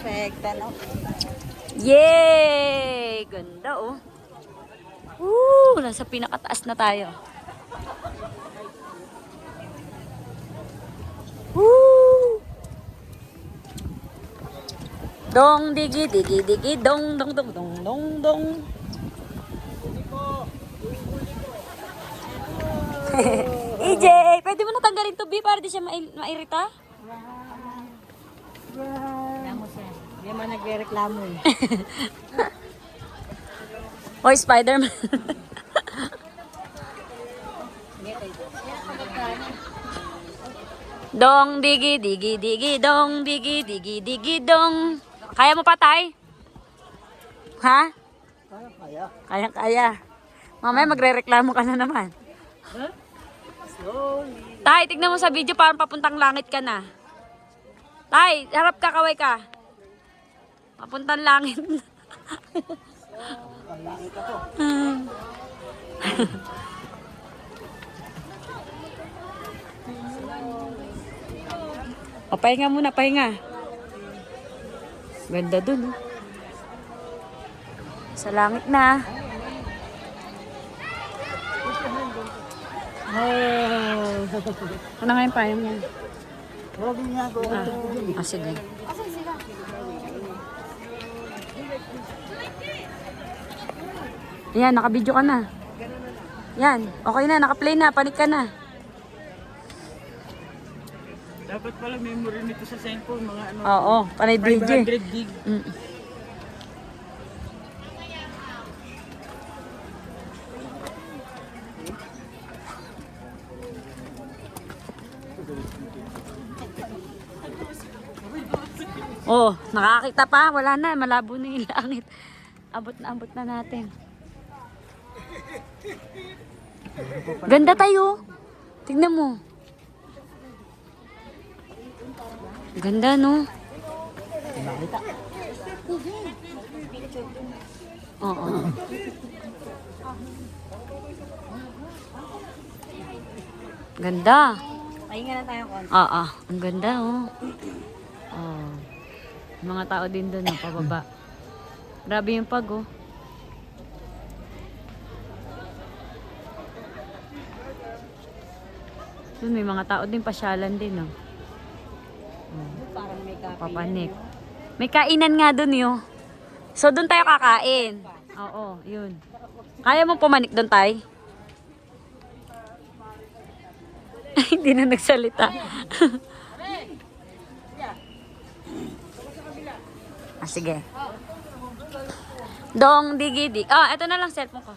Perfect, ano? Yay! Ganda, oh. Nasa pinakataas na tayo. Woo! Dong digi digi digi dong dong dong dong dong dong. EJ, pwede mo natanggalin to, B, para di siya mairita? Reklamo siya. Hindi man nagre-reklamo eh. Hoy, Spider-Man. Dong digi digi digi dong digi digi digi dong. Kaya mo pa, Tay? Ha? Kaya. Kaya. Mamaya magre-reklamo ka na naman. Huh? Slowly. Tay, tignan mo sa video, parang papuntang langit ka na. Tay, harap ka, kaway ka. Papuntang langit. Ang langit ako. O, pahinga muna, pahinga. Ganda dun. Oh. Sa langit na. Ano nga yung pahinga mo? Huwag niya ako. Sige. Yan, nakabidyo ka na. Yan, okay na, nakaplay na, panik ka na. Dapat pala memory nito sa cellphone, mga ano. Oo, panay DJ. 500 gig. Oh, nakakita pa, wala na, malabo na yung langit. Abot na natin. Ganda tayo. Tingnan mo. Ganda, no? Oo. Ganda. Pahinga na tayo konti. Ang ganda, oh. Oh. Mga tao din doon, pababa. Grabe yung pag, oh. Doon may mga tao din, pasyalan din, oh. Parang may kape. Papanik. May kainan nga doon, yo. So, doon tayo kakain. Oo, yun. Kaya mo pumanik doon, Tay? Hindi na nagsalita. Sige. Dong digi dig. Ito na lang cellphone ko.